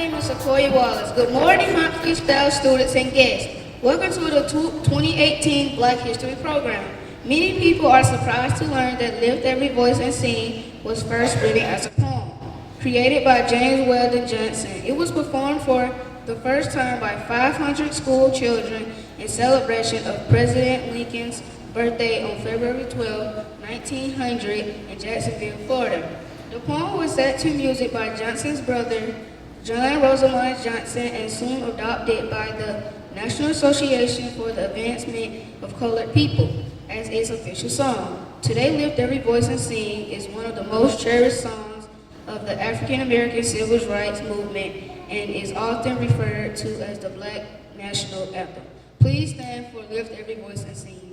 name is Sequoia Wallace. Good morning, Humphries fellow students and guests. Welcome to the 2018 Black History program. Many people are surprised to learn that Lift Every Voice and Sing was first written as a poem, created by James Weldon Johnson. It was performed for the first time by 500 school children in celebration of President Lincoln's birthday on February 12, 1900 in Jacksonville, Florida. The poem was set to music by Johnson's brother, John Rosamond Johnson, and soon adopted by the National Association for the Advancement of Colored People as its official song. Today, Lift Every Voice and Sing is one of the most cherished songs of the African American civil rights movement and is often referred to as the Black National Anthem. Please stand for Lift Every Voice and Sing.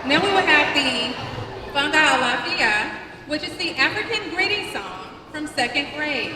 Now we will have the Fanga Alafia, which is the African greeting song from second grade.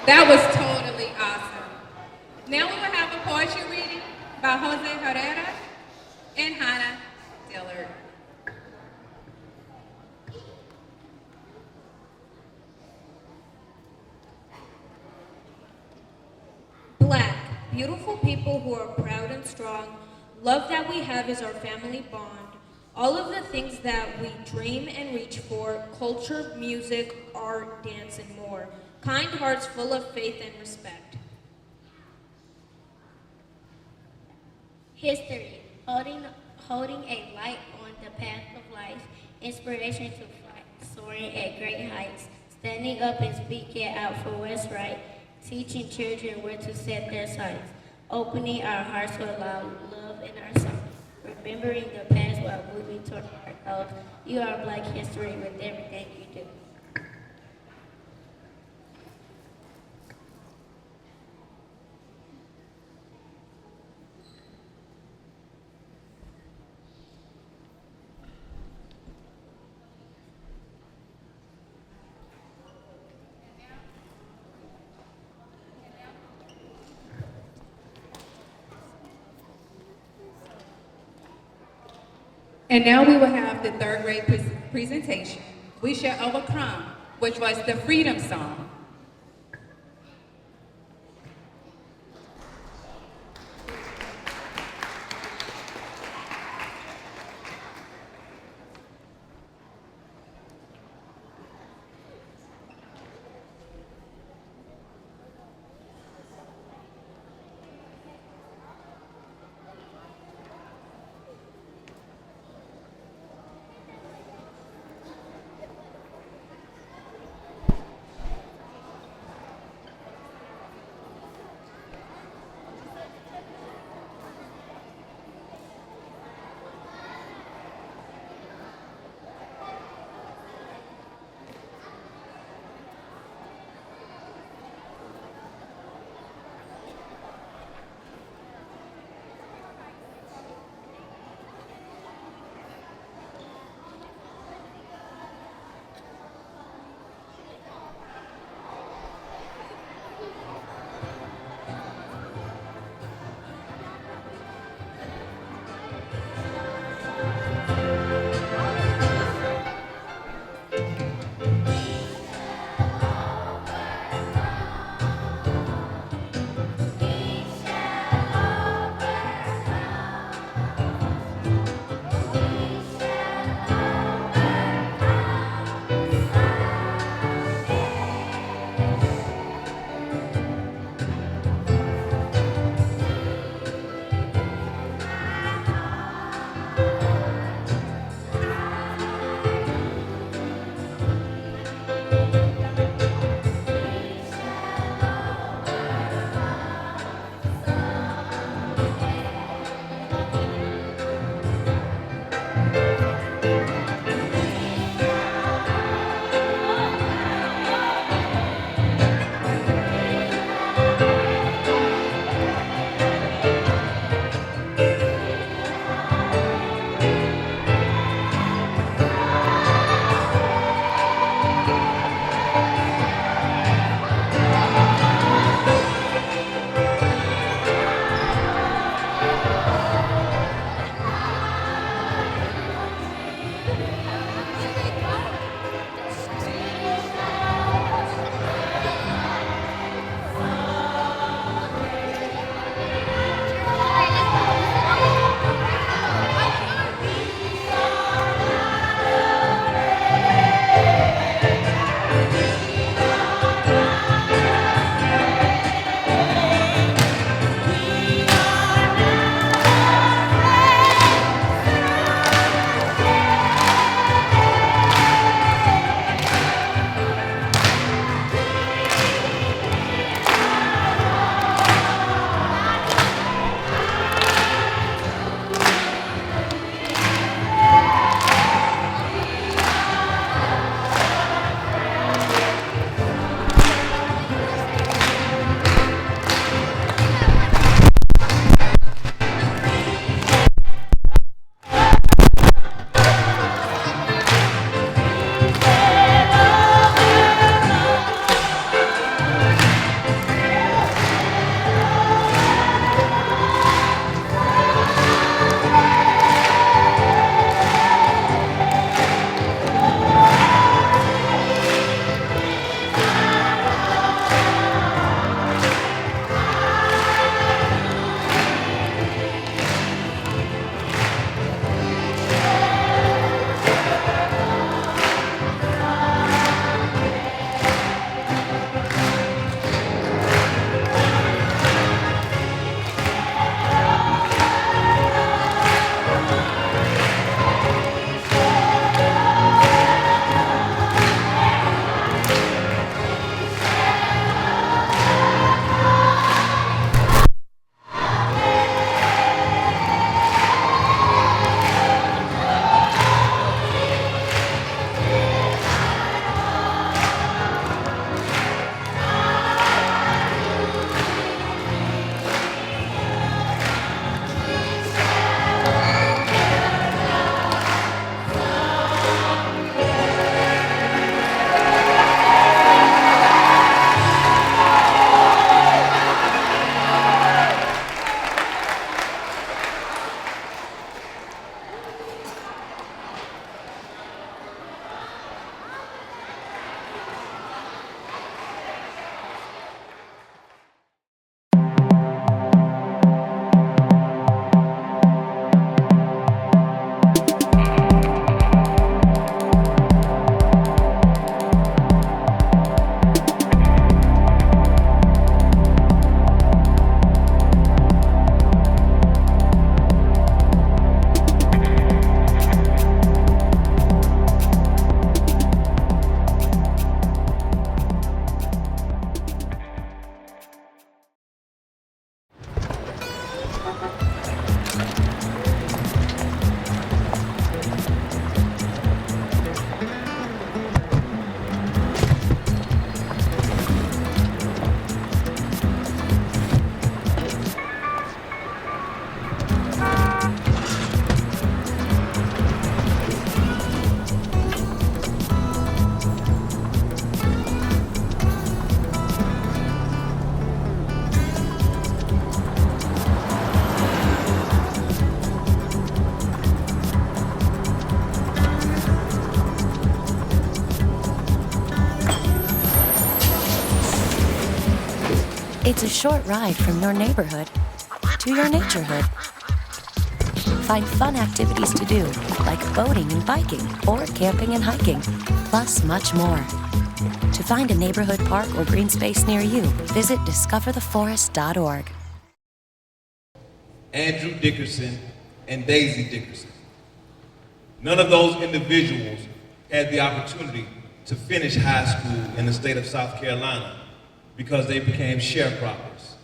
That was totally awesome. Now we will have a poetry reading by Jose Herrera and Hannah Dillard. Black, beautiful people who are proud and strong. Love that we have is our family bond. All of the things that we dream and reach for, culture, music, art, dance, and more. Kind hearts full of faith and respect. History, holding a light on the path of life, inspiration to fly, soaring at great heights, standing up and speaking out for what's right, teaching children where to set their sights, opening our hearts to allow love in our songs, remembering the past while moving toward our goals. You are Black history with everything you do. And now we will have the third grade presentation, We Shall Overcome, which was the Freedom Song. It's a short ride from your neighborhood to your naturehood. Find fun activities to do, like boating and biking, or camping and hiking, plus much more. To find a neighborhood park or green space near you, visit discovertheforest.org. Andrew Dickerson and Daisy Dickerson. None of those individuals had the opportunity to finish high school in the state of South Carolina because they became sharecroppers.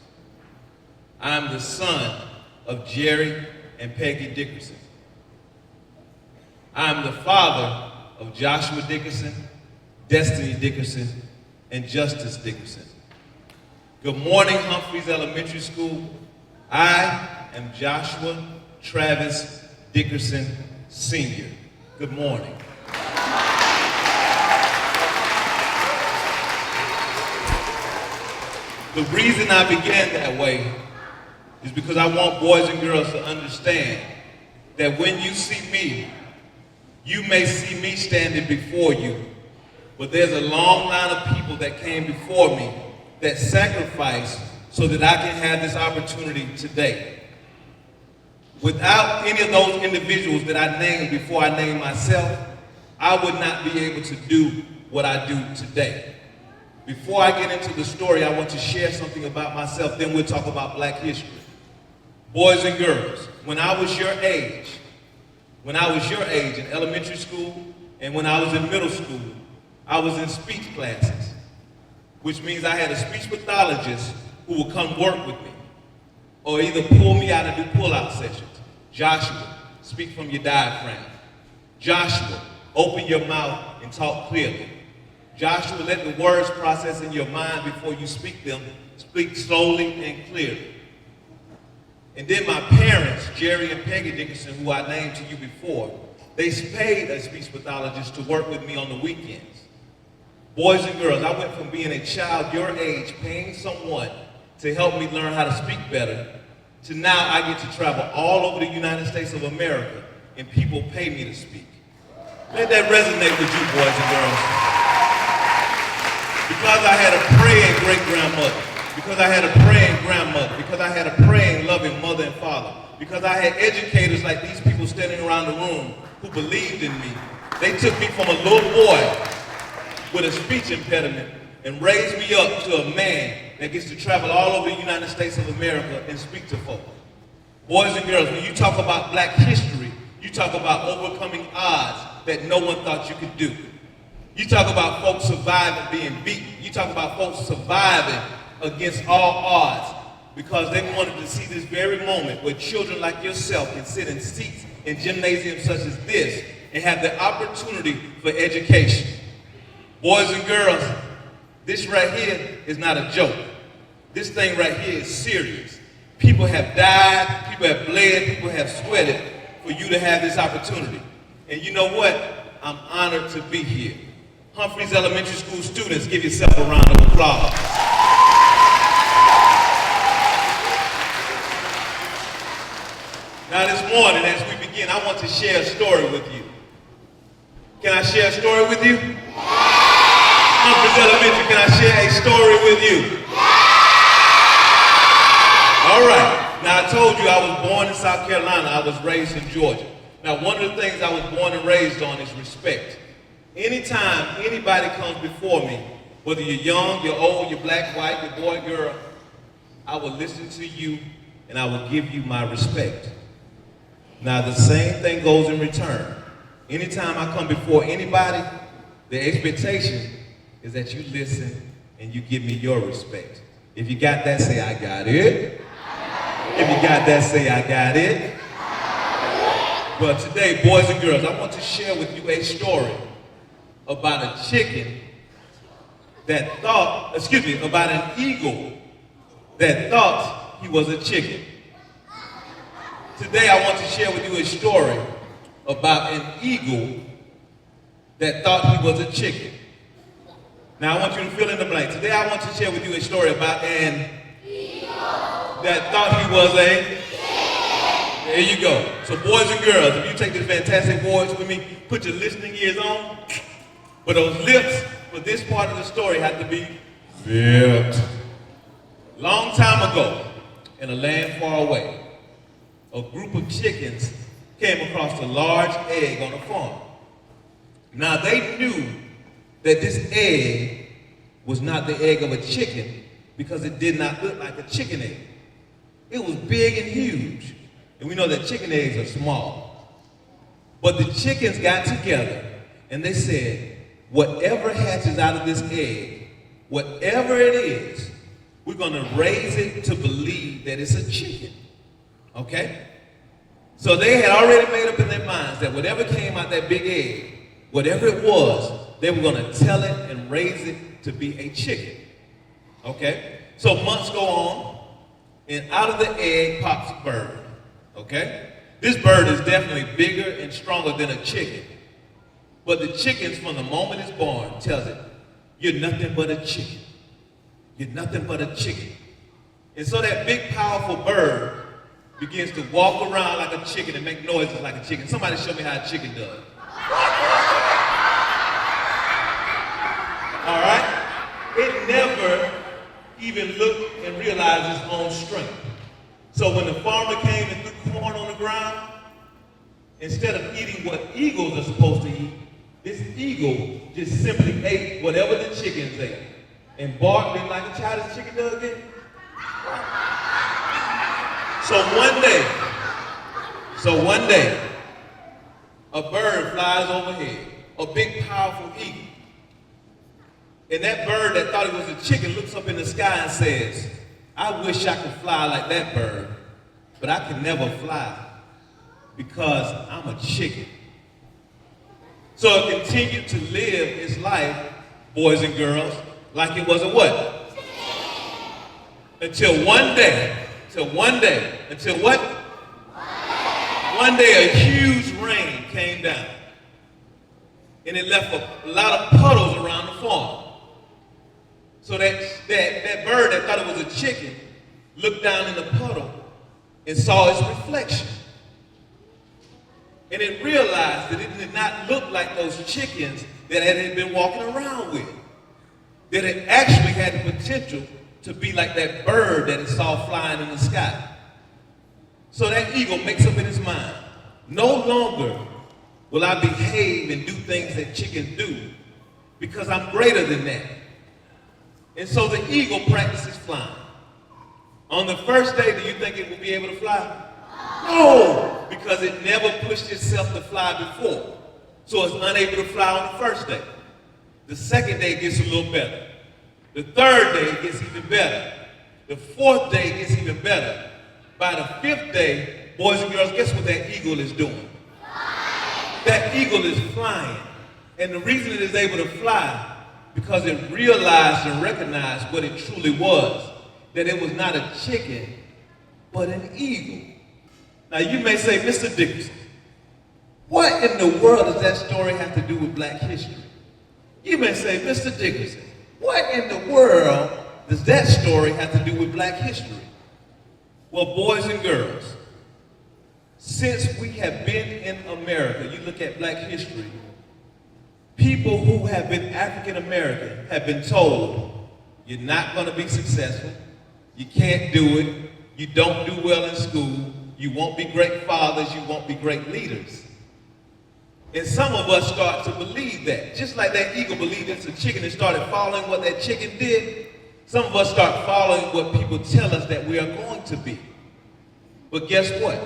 I'm the son of Jerry and Peggy Dickerson. I'm the father of Joshua Dickerson, Destiny Dickerson, and Justice Dickerson. Good morning, Humphries Elementary School. I am Joshua Travis Dickerson, Sr. Good morning. The reason I began that way is because I want boys and girls to understand that when you see me, you may see me standing before you, but there's a long line of people that came before me that sacrificed so that I can have this opportunity today. Without any of those individuals that I named before I named myself, I would not be able to do what I do today. Before I get into the story, I want to share something about myself, then we'll talk about Black history. Boys and girls, when I was your age in elementary school and when I was in middle school, I was in speech classes, which means I had a speech pathologist who would come work with me or either pull me out and do pull-out sessions. Joshua, speak from your diaphragm. Joshua, open your mouth and talk clearly. Joshua, let the words process in your mind before you speak them. Speak slowly and clearly. And then my parents, Jerry and Peggy Dickerson, who I named to you before, they paid a speech pathologist to work with me on the weekends. Boys and girls, I went from being a child your age, paying someone to help me learn how to speak better, to now I get to travel all over the United States of America and people pay me to speak. Let that resonate with you, boys and girls. Because I had a praying great-grandmother, because I had a praying grandmother, because I had a praying, loving mother and father, because I had educators like these people standing around the room who believed in me. They took me from a little boy with a speech impediment and raised me up to a man that gets to travel all over the United States of America and speak to folk. Boys and girls, when you talk about Black history, you talk about overcoming odds that no one thought you could do. You talk about folks surviving being beaten. You talk about folks surviving against all odds because they wanted to see this very moment where children like yourself can sit in seats in gymnasiums such as this and have the opportunity for education. Boys and girls, this right here is not a joke. This thing right here is serious. People have died, people have bled, people have sweated for you to have this opportunity. And you know what? I'm honored to be here. Humphries Elementary School students, give yourself a round of applause. Now this morning, as we begin, I want to share a story with you. Can I share a story with you? Humphries Elementary, can I share a story with you? All right. Now I told you I was born in South Carolina. I was raised in Georgia. Now one of the things I was born and raised on is respect. Anytime anybody comes before me, whether you're young, you're old, you're black, white, you're boy, girl, I will listen to you and I will give you my respect. Now the same thing goes in return. Anytime I come before anybody, the expectation is that you listen and you give me your respect. If you got that, say, I got it. If you got that, say I got it. Well, today, boys and girls, I want to share with you a story about a chicken that thought, about an eagle that thought he was a chicken. Today, I want to share with you a story about an eagle that thought he was a chicken. Now, I want you to fill in the blank. Today, I want to share with you a story about an eagle that thought he was a chicken. There you go. So, boys and girls, if you take this fantastic voice with me, put your listening ears on. But those lips for this part of the story have to be zipped. Long time ago, in a land far away, a group of chickens came across a large egg on a farm. Now they knew that this egg was not the egg of a chicken because it did not look like a chicken egg. It was big and huge. And we know that chicken eggs are small. But the chickens got together and they said, whatever hatches out of this egg, whatever it is, we're going to raise it to believe that it's a chicken. Okay? So they had already made up in their minds that whatever came out that big egg, whatever it was, they were going to tell it and raise it to be a chicken. Okay? So months go on, and out of the egg pops a bird. Okay? This bird is definitely bigger and stronger than a chicken. But the chickens, from the moment it's born, tells it, you're nothing but a chicken. You're nothing but a chicken. And so that big, powerful bird begins to walk around like a chicken and make noises like a chicken. Somebody show me how a chicken does. All right? It never even looked and realized its own strength. So when the farmer came and threw corn on the ground, instead of eating what eagles are supposed to eat, this eagle just simply ate whatever the chickens ate and barked like a childish chicken does again. So one day, a bird flies overhead, a big, powerful eagle. And that bird that thought it was a chicken looks up in the sky and says, I wish I could fly like that bird, but I can never fly because I'm a chicken. So it continued to live its life, boys and girls, like it was a what? Until one day, one day a huge rain came down. And it left a lot of puddles around the farm. So that bird that thought it was a chicken looked down in the puddle and saw its reflection. And it realized that it did not look like those chickens that it had been walking around with. That it actually had the potential to be like that bird that it saw flying in the sky. So that eagle makes up in his mind, no longer will I behave and do things that chickens do because I'm greater than that. And so the eagle practices flying. On the first day, do you think it will be able to fly? No, because it never pushed itself to fly before. So it's unable to fly on the first day. The second day gets a little better. The third day gets even better. The fourth day gets even better. By the fifth day, boys and girls, guess what that eagle is doing? That eagle is flying. And the reason it is able to fly, because it realized and recognized what it truly was, that it was not a chicken, but an eagle. Now you may say, Mr. Dickerson, what in the world does that story have to do with Black history? You may say, Mr. Dickerson, what in the world does that story have to do with Black history? Well, boys and girls, since we have been in America, you look at Black history, people who have been African American have been told, you're not going to be successful, you can't do it, you don't do well in school, you won't be great fathers, you won't be great leaders. And some of us start to believe that. Just like that eagle believed it's a chicken and started following what that chicken did, some of us start following what people tell us that we are going to be. But guess what?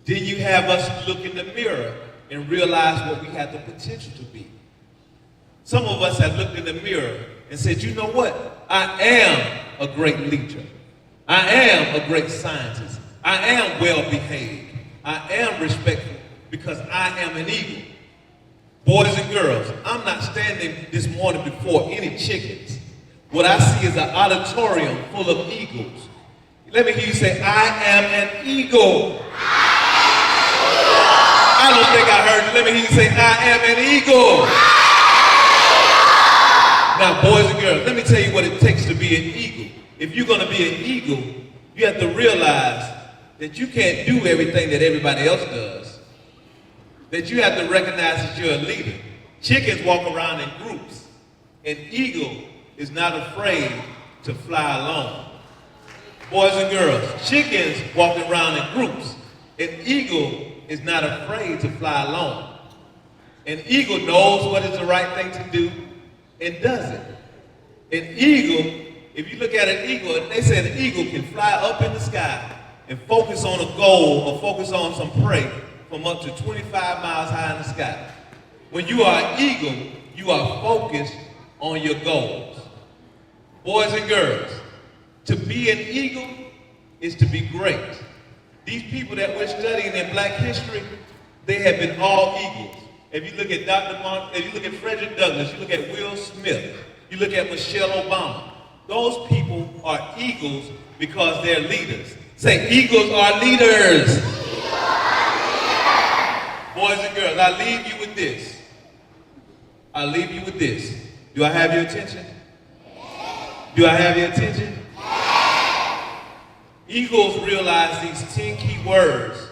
Then you have us look in the mirror and realize what we have the potential to be. Some of us have looked in the mirror and said, you know what? I am a great leader. I am a great scientist. I am well behaved. I am respectful because I am an eagle. Boys and girls, I'm not standing this morning before any chickens. What I see is an auditorium full of eagles. Let me hear you say, I am an eagle. I don't think I heard you. Let me hear you say, I am an eagle. Now, boys and girls, let me tell you what it takes to be an eagle. If you're going to be an eagle, you have to realize that you can't do everything that everybody else does. That you have to recognize that you're a leader. Chickens walk around in groups. An eagle is not afraid to fly alone. Boys and girls, chickens walk around in groups. An eagle is not afraid to fly alone. An eagle knows what is the right thing to do and does it. An eagle, if you look at an eagle, they say an eagle can fly up in the sky and focus on a goal or focus on some prey from up to 25 miles high in the sky. When you are an eagle, you are focused on your goals. Boys and girls, to be an eagle is to be great. These people that we're studying in Black history, they have been all eagles. If you look at if you look at Frederick Douglass, you look at Will Smith, you look at Michelle Obama, those people are eagles because they're leaders. Say, eagles are leaders. Boys and girls, I leave you with this. I leave you with this. Do I have your attention? Do I have your attention? Eagles realize these 10 key words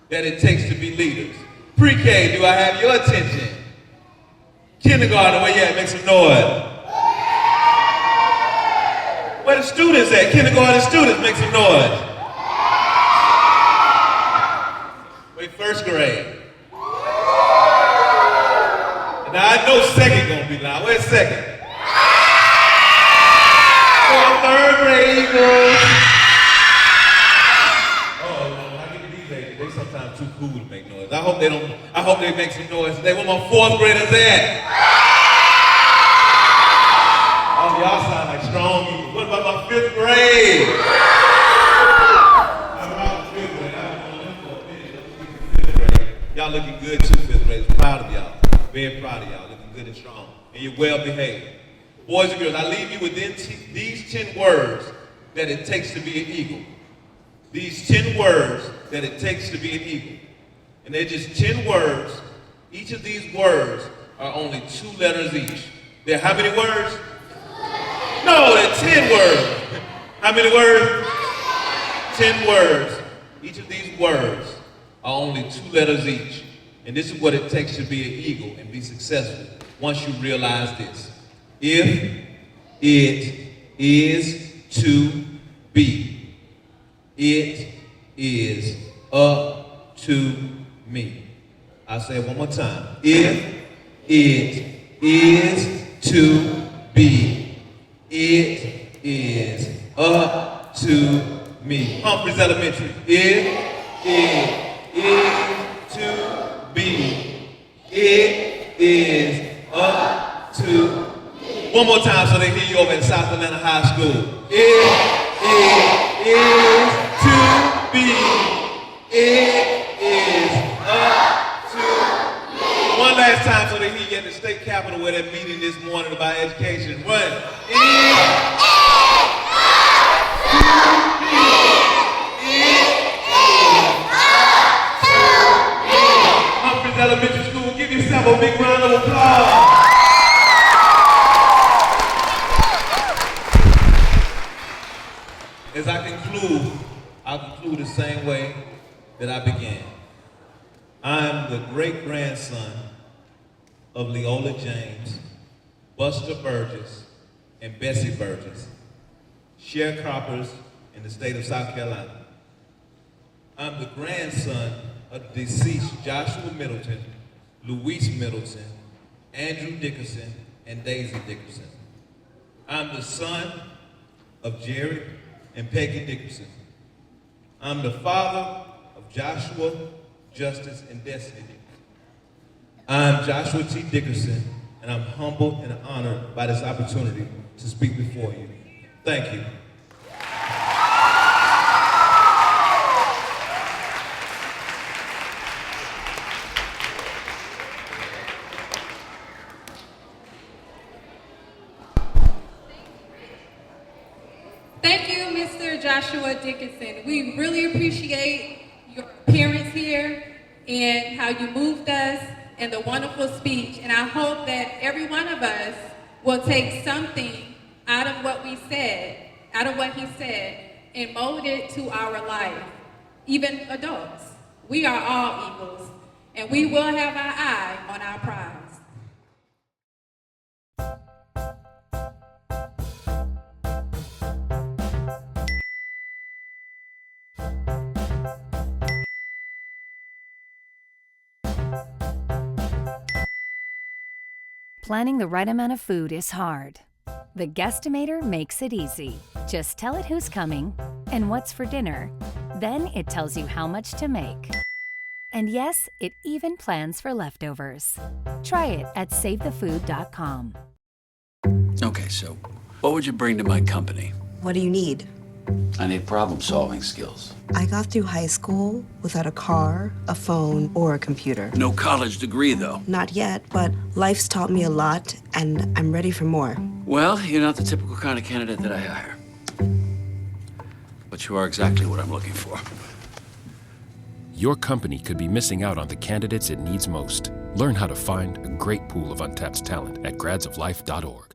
that it takes to be leaders. Pre-K, do I have your attention? Kindergarten, where you at? Make some noise. Where the students at? Kindergarten students, make some noise. Wait, first grade. Now I know second gonna be loud. Where's second? Oh, third grade Eagles. Oh no, I get these ladies. They sometimes too cool to make noise. I hope they make some noise today. Where my fourth graders at? Oh, y'all sound like strong Eagles. What about my fifth grade? Y'all looking good too, fifth graders. Proud of y'all. Very proud of y'all. Looking good and strong. And you're well behaved. Boys and girls, I leave you with these 10 words that it takes to be an eagle. These 10 words that it takes to be an eagle. And they're just 10 words. Each of these words are only 2 letters each. They're how many words? No, they're 10 words. How many words? 10 words. Each of these words are only 2 letters each. And this is what it takes to be an eagle and be successful once you realize this. If it is to be, it is up to me. I'll say it one more time. If it is to be, it is up to me. Humphries Elementary. If it is to be, it is up to. One more time so they hear you over in South Atlanta High School. If it is to be, it is up to. One last time so they hear you at the state capitol where they're meeting this morning about education. One. Humphries Elementary School, give yourself a big round of applause. As I conclude, I'll conclude the same way that I began. I am the great-grandson of Leola James, Buster Burgess, and Bessie Burgess, sharecroppers in the state of South Carolina. I'm the grandson of the deceased Joshua Middleton, Louise Middleton, Andrew Dickerson, and Daisy Dickerson. I'm the son of Jerry and Peggy Dickerson. I'm the father of Joshua, Justice, and Destiny Dickerson. I'm Joshua T. Dickerson, and I'm humbled and honored by this opportunity to speak before you. Thank you. Mr. Joshua Dickerson. We really appreciate your appearance here and how you moved us and the wonderful speech. And I hope that every one of us will take something out of what we said, out of what he said, and mold it to our life. Even adults. We are all eagles, and we will have our eye on our prize. Planning the right amount of food is hard. The Guestimator makes it easy. Just tell it who's coming and what's for dinner. Then it tells you how much to make. And yes, it even plans for leftovers. Try it at SaveTheFood.com. Okay, so what would you bring to my company? What do you need? I need problem-solving skills. I got through high school without a car, a phone, or a computer. No college degree, though. Not yet, but life's taught me a lot, and I'm ready for more. Well, you're not the typical kind of candidate that I hire. But you are exactly what I'm looking for. Your company could be missing out on the candidates it needs most. Learn how to find a great pool of untapped talent at gradsoflife.org.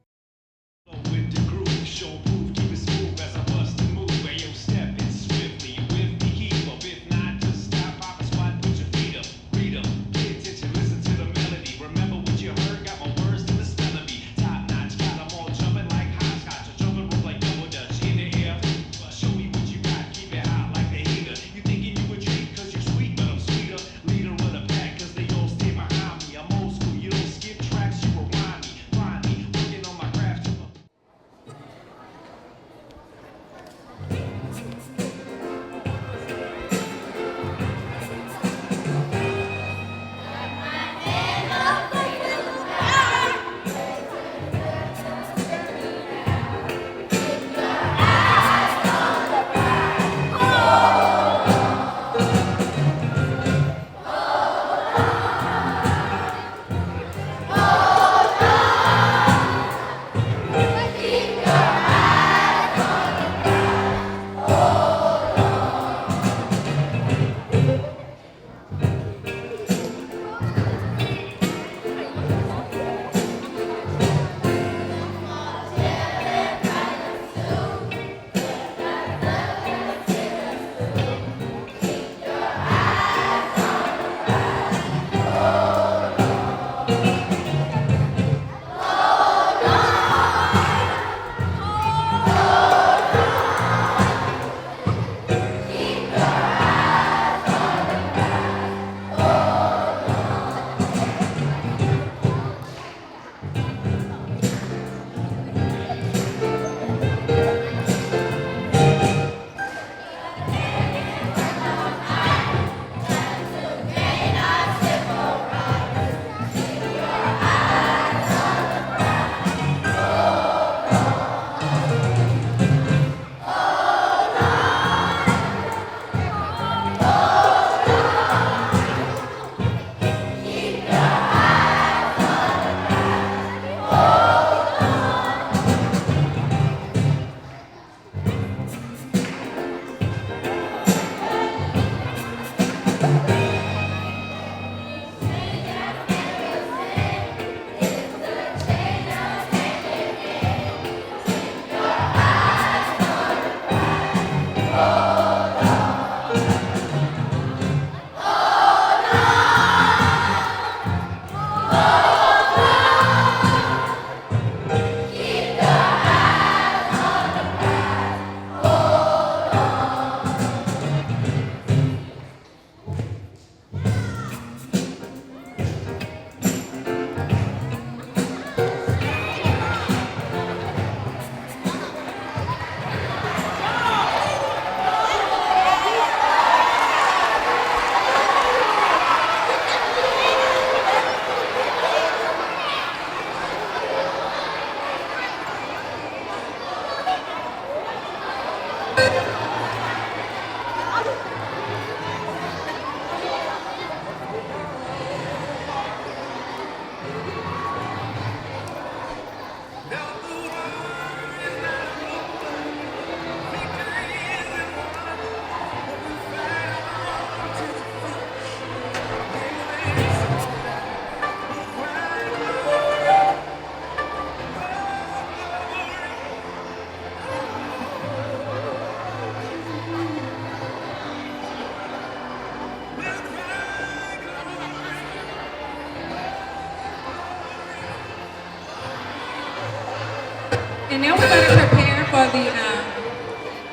And now we're going to prepare for the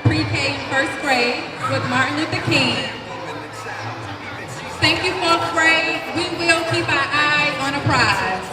pre-K and first grade with Martin Luther King. Thank you, fourth grade. We will keep our eye on a prize.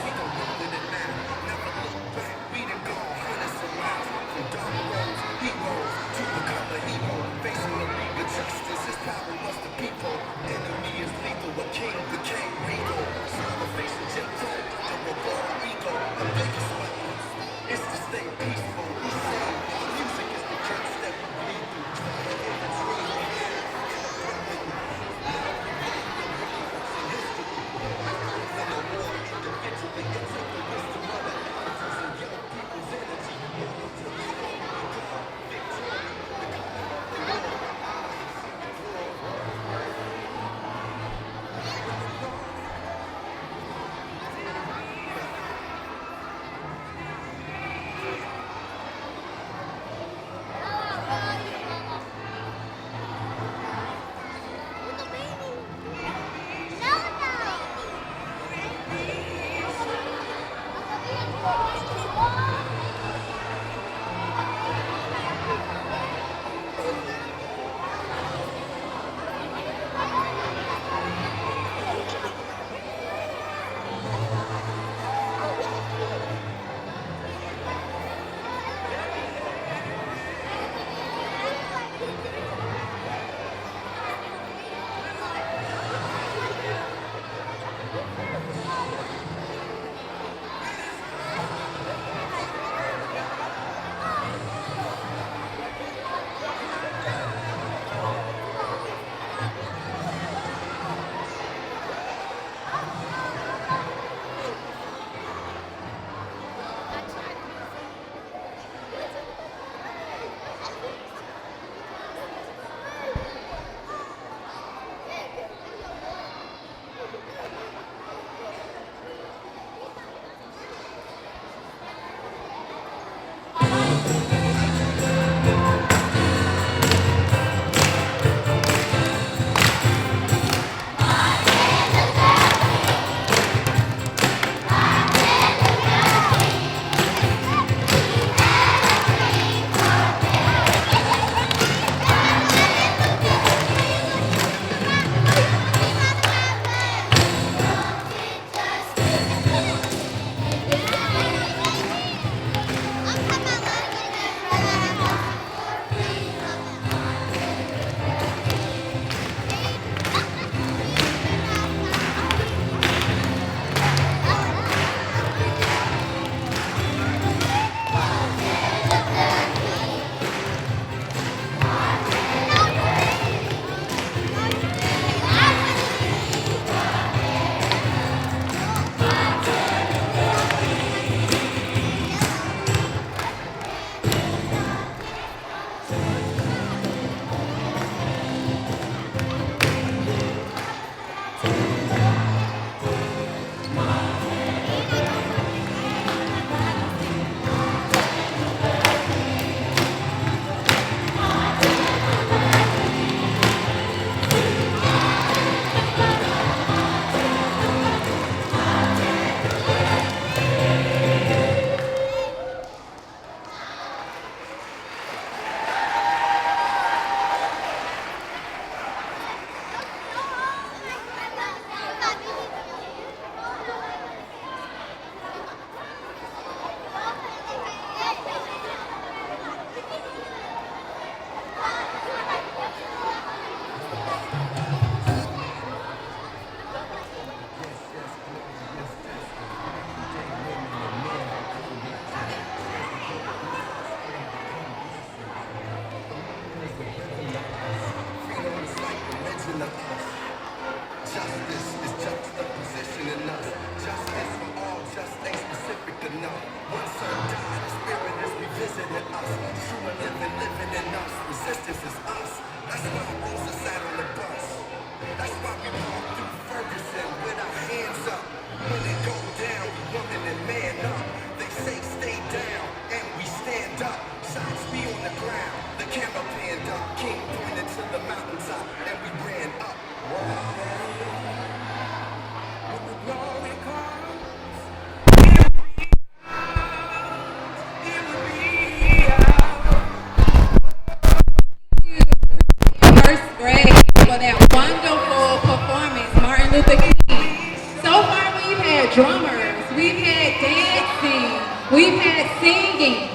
Luther King. So far we've had drummers, we've had dancing, we've had singing,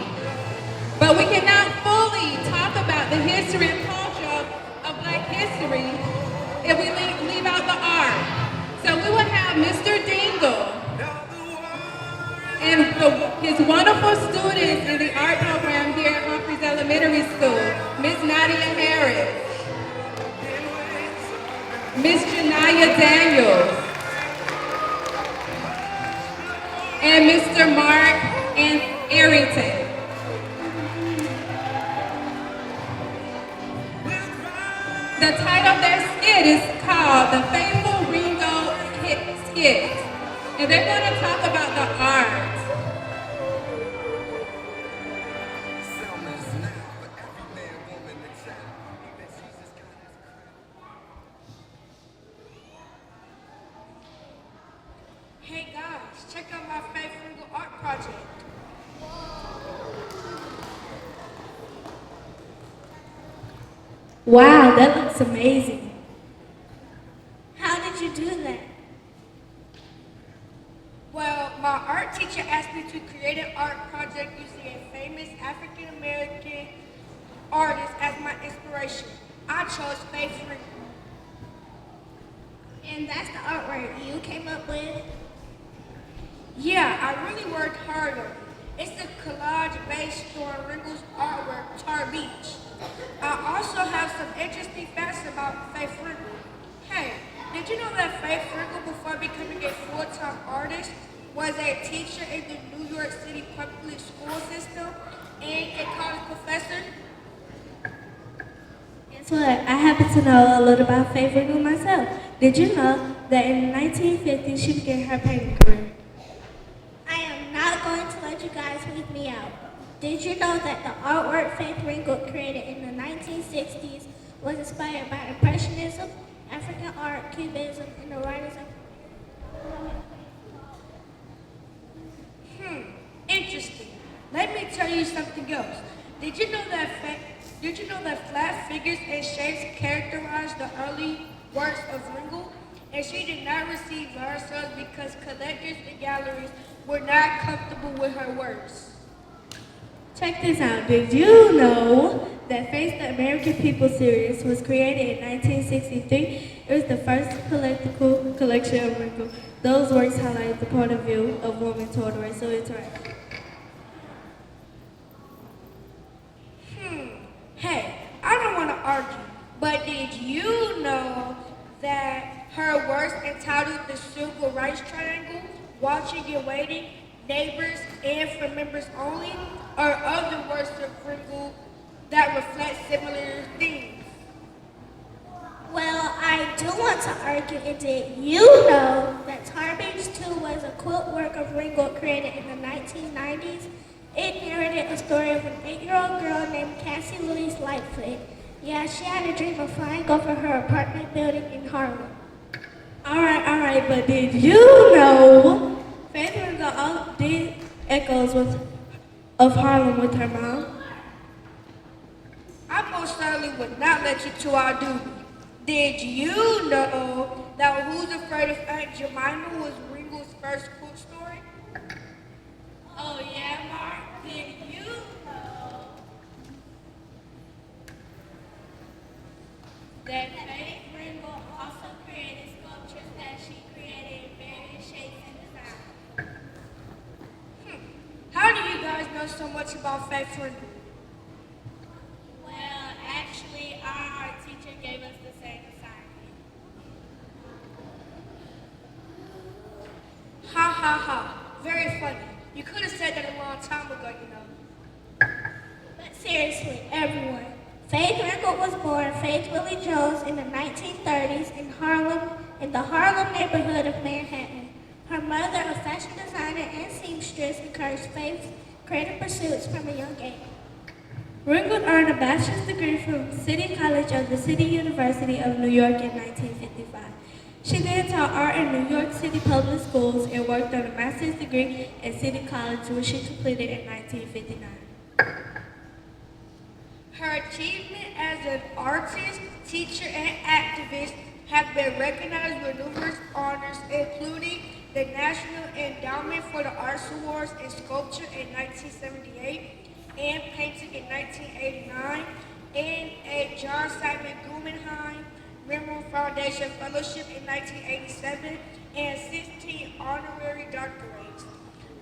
but we cannot fully talk about the history and culture of Black history if we leave out the art. So we will have Mr. Dingle and his wonderful students in the art program here at Humphries Elementary School, Miss Nadia Harris, Miss Janaya Daniels, and Mr. Mark and Arrington. The title of their skit is called The Faithful Ringo Skit, and they're going to talk about the art. Hey guys, check out my favorite art project. Wow, that looks amazing. How did you do that? Well, my art teacher asked me to create an art project using a famous African American artist as my inspiration. I chose Faith Ringo. And that's the artwork you came up with? Yeah, I really worked hard on it. It's a collage based on Ringo's artwork, Tar Beach. I also have some interesting facts about Faith Ringo. Hey, did you know that Faith Ringo, before becoming a full-time artist, was a teacher in the New York City public school system and a college professor? Guess what? I happen to know a little about Faith Ringo myself. Did you know that in the 1950s she began her painting career? I am not going to let you guys leave me out. Did you know that the artwork Faith Ringo created in the 1960s was inspired by Impressionism, African art, Cubism, and the writers of... Interesting. Let me tell you something else. Did you know that flat figures and shapes characterized the early works of Ringo? And she did not receive large sales because collectors and galleries were not comfortable with her works. Check this out. Did you know that Face the American People series was created in 1963? It was the first collectible collection of Ringo. Those works highlight the point of view of women told racial interaction. Hey, I don't want to argue, but did you know that her works entitled The Civil Rights Triangle, Watching and Waiting, Neighbors, and For Members Only are other works of Ringo that reflect similar themes? Well, I do want to argue, and did you know that Tar Beach 2 was a quilt work of Ringo created in the 1990s? It narrated the story of an 8-year-old girl named Cassie Louise Lightfoot. Yeah, she had a dream of flying over her apartment building in Harlem. All right, but did you know Faith Ringo did echoes of Harlem with her mom? I most certainly would not let you two outdo me. Did you know that Who's Afraid of Aunt Jemima was Ringo's first quote story? Oh yeah, Mark, did you know that Faith Ringo also created sculptures that she created in various shapes and designs? How do you guys know so much about Faith Ringo? Well, actually, our art teacher gave us the same assignment. Ha ha ha. Very funny. You could have said that a long time ago, you know. But seriously, everyone, Faith Ringo was born Faith Willie Jones in the 1930s in Harlem, in the Harlem neighborhood of Manhattan. Her mother, a fashion designer and seamstress, encouraged Faith's creative pursuits from a young age. Ringo earned a bachelor's degree from City College of the City University of New York in 1955. She then taught art in New York City public schools and worked on a master's degree at City College, which she completed in 1959. Her achievement as an artist, teacher, and activist have been recognized with numerous National Endowment for the Arts Awards in Sculpture in 1978 and Painting in 1989, and a John Simon Guggenheim Memorial Foundation Fellowship in 1987, and 16 honorary doctorates.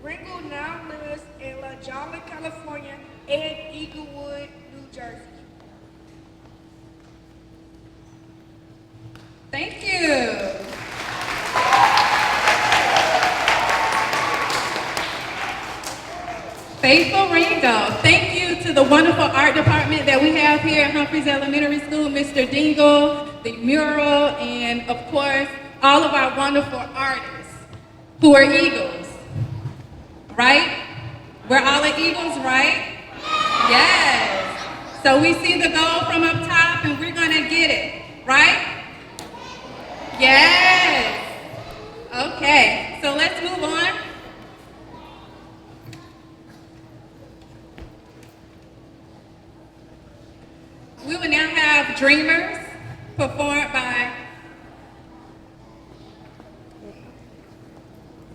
Ringo now lives in La Jolla, California, and Eaglewood, New Jersey. Thank you. Faithful Ringo. Thank you to the wonderful art department that we have here at Humphries Elementary School, Mr. Dingle, the mural, and of course, all of our wonderful artists who are Eagles, right? We're all the Eagles, right? Yes. So we see the goal from up top and we're gonna get it, right? Yes. Okay, so let's move on. We will now have Dreamers performed by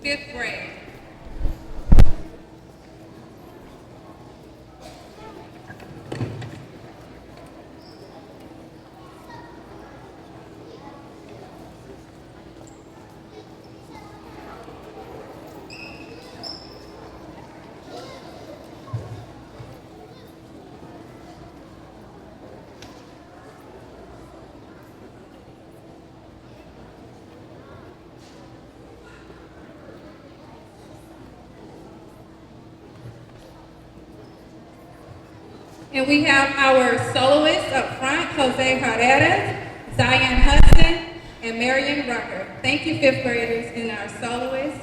5th grade. And we have our soloists up front, Jose Herrera, Zion Hudson, and Marion Rucker. Thank you, 5th graders, and our soloists.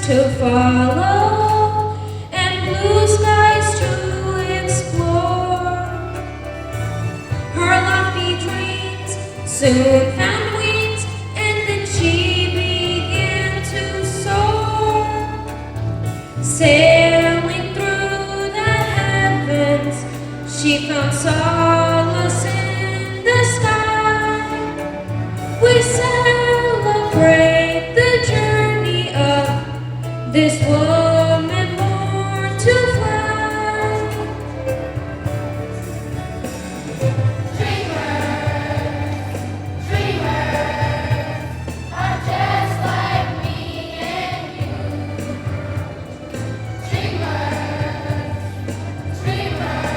To follow and blue skies to explore. Her lofty dreams soon found wings, and then she began to soar, sailing through the heavens. She found solace in the sky. We celebrate the journey of this woman born to fly. Dreamers, dreamers are just like me and you. Dreamers, dreamers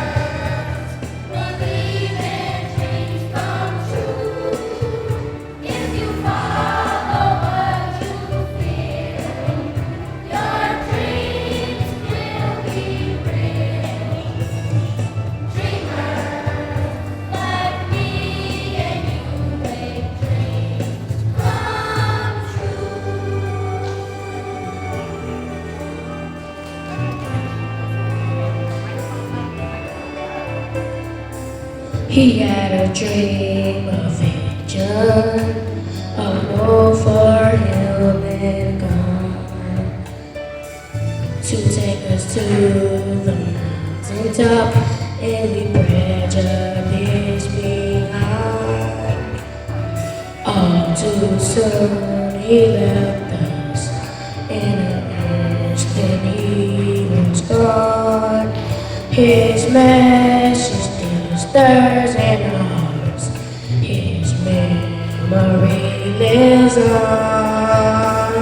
He had a dream of vision, a world for him and God, to take us to the mountaintop and leave prejudice behind. All too soon he left us in an instant he was gone. His message still stirs in our hearts. His memory lives on.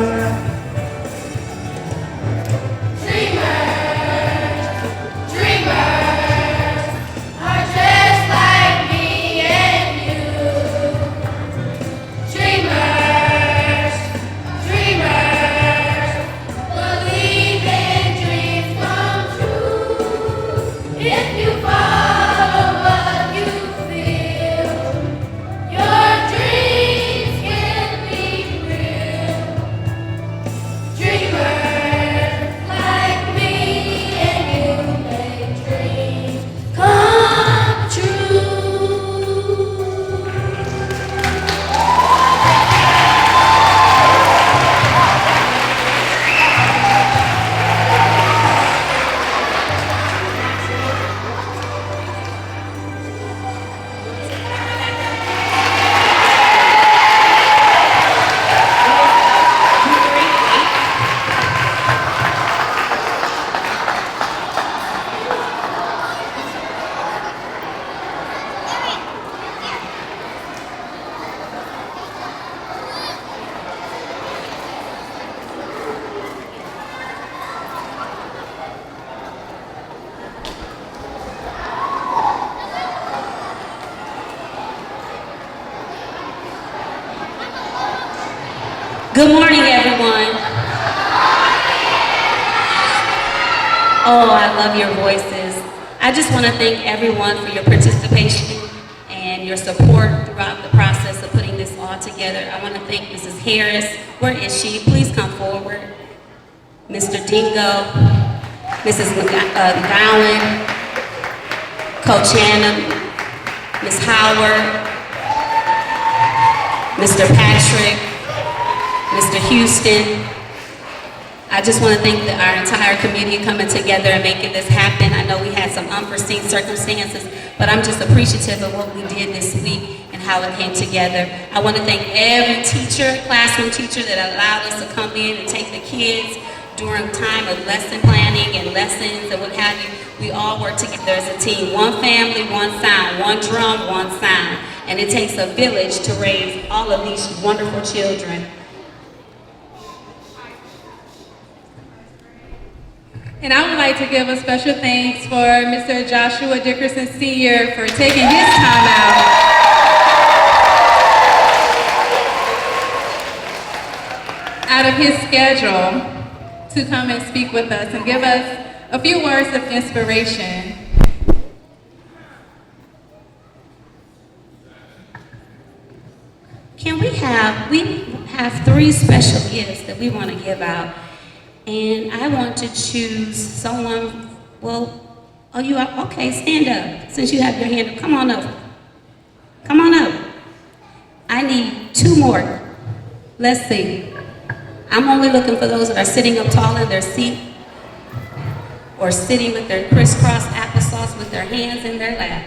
Dreamers, dreamers are just like me and you. Dreamers, dreamers believe in dreams come true. If you follow what you feel, your dreams can be real. Dreamers like me and you make dreams come true. Good morning, everyone. Oh, I love your voices. I just want to thank everyone for your participation and your support throughout the process of putting this all together. I want to thank Mrs. Harris. Where is she? Please come forward. Mr. Dingo, Mrs. Gowan, Coach Hannah, Ms. Howard, Mr. Patrick, Mr. Houston. I just want to thank our entire committee coming together and making this happen. I know we had some unforeseen circumstances, but I'm just appreciative of what we did this week and how it came together. I want to thank every teacher, classroom teacher that allowed us to come in and take the kids during time of lesson planning and lessons and what have you. We all work together as a team. One family, one sound, one drum, one sound. And it takes a village to raise all of these wonderful children. And I would like to give a special thanks for Mr. Joshua Dickerson Sr. for taking his time out of his schedule to come and speak with us and give us a few words of inspiration. We have 3 special gifts that we want to give out. And I want to choose someone, you are, okay, stand up. Since you have your hand up, come on up. Come on up. I need 2 more. Let's see. I'm only looking for those that are sitting up tall in their seat or sitting with their crisscross applesauce with their hands in their lap.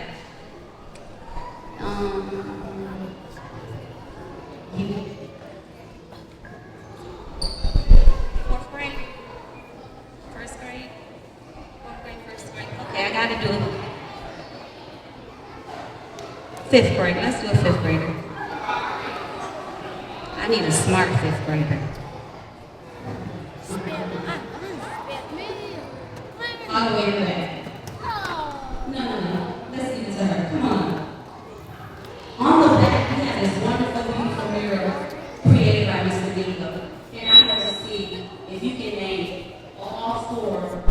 Fourth grade? First grade? Fourth grade, first grade. Okay, I gotta do it. 5th grade. Let's do a 5th grader. I need a smart 5th grader. All the way back. No. Let's give it to her. Come on. On the back, we have this wonderful, beautiful mural created by Mr. Dingo. And I want to see if you can name all 4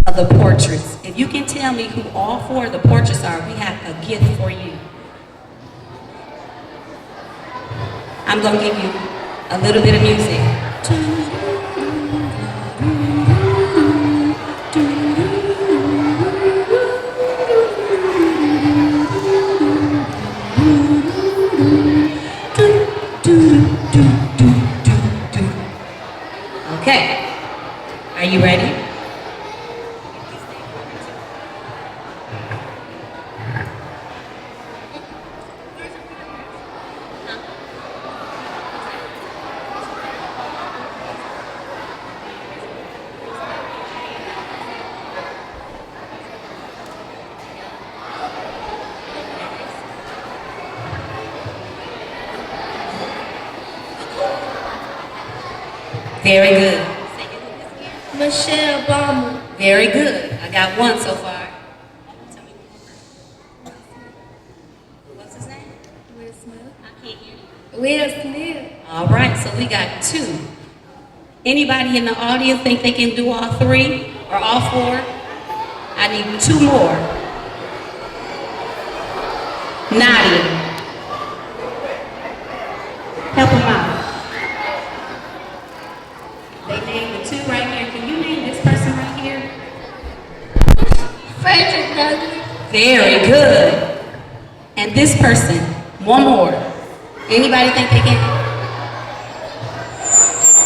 of the portraits. If you can tell me who all 4 of the portraits are, we have a gift for you. I'm going to give you a little bit of music. Very good. Michelle Obama. Very good. I got one so far. Tell me one more. What's his name? Will Smith. I can't hear you. Will Smith. All right, so we got 2. Anybody in the audience think they can do all 3 or all 4? I need 2 more. Nadia. Help them out. They named the 2 right here. Can you name this person right here? Frederick Douglass. Very good. And this person, one more. Anybody think they can?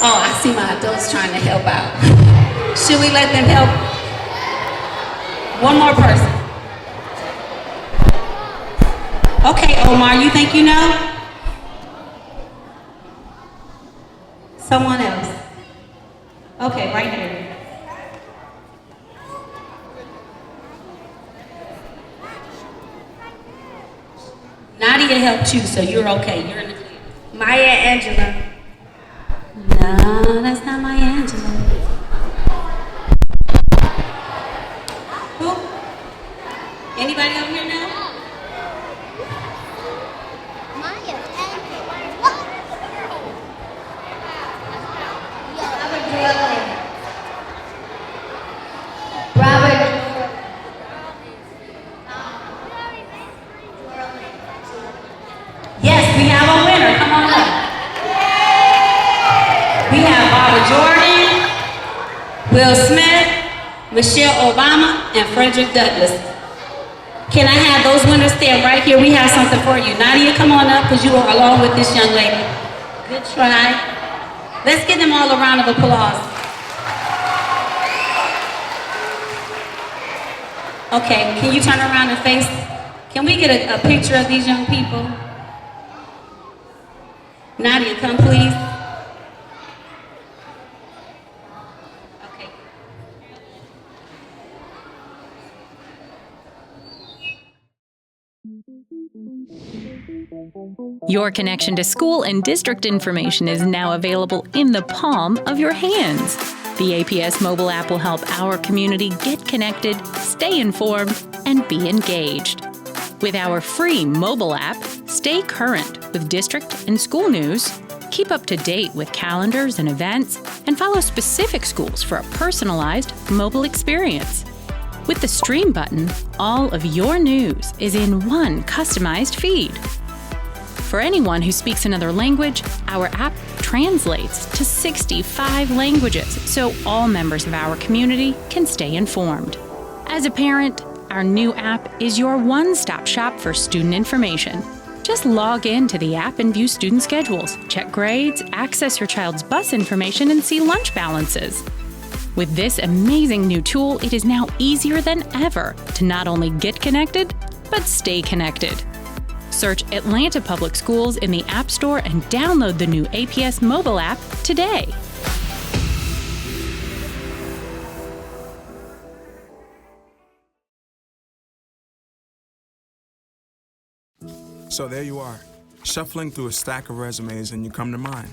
Oh, I see my adults trying to help out. Should we let them help? One more person. Okay, Omar, you think you know? Someone else. Okay, right here. Nadia helped you, so you're okay. You're in the clear. Maya Angelou. No, that's not Maya Angelou. Who? Anybody over here now? Maya Angelou. Robert Yes, we have a winner. Come on up. We have Barbara Jordan, Will Smith, Michelle Obama, and Frederick Douglass. Can I have those winners stand right here? We have something for you. Nadia, come on up because you are along with this young lady. Good try. Let's give them all a round of applause. Okay, can you turn around and face? Can we get a picture of these young people? Nadia, come please. Okay. Your connection to school and district information is now available in the palm of your hands. The APS mobile app will help our community get connected, stay informed, and be engaged. With our free mobile app, stay current with district and school news, keep up to date with calendars and events, and follow specific schools for a personalized mobile experience. With the Stream button, all of your news is in one customized feed. For anyone who speaks another language, our app translates to 65 languages so all members of our community can stay informed. As a parent, our new app is your one-stop shop for student information. Just log in to the app and view student schedules, check grades, access your child's bus information, and see lunch balances. With this amazing new tool, it is now easier than ever to not only get connected, but stay connected. Search Atlanta Public Schools in the App Store and download the new APS mobile app today. So there you are, shuffling through a stack of resumes and you come to mine.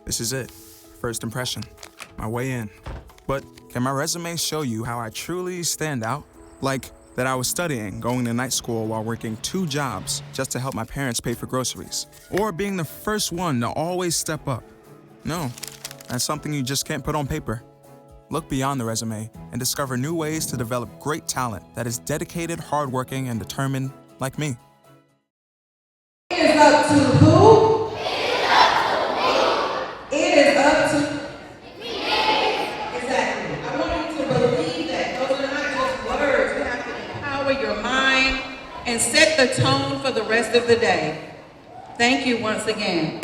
This is it, first impression, my way in. But can my resume show you how I truly stand out? Like that I was studying, going to night school while working 2 jobs just to help my parents pay for groceries. Or being the first one to always step up. No, that's something you just can't put on paper. Look beyond the resume and discover new ways to develop great talent that is dedicated, hardworking, and determined like me. It is up to who? It is up to me. Exactly. I want you to believe that. Those are not just words. You have to empower your mind and set the tone for the rest of the day. Thank you once again.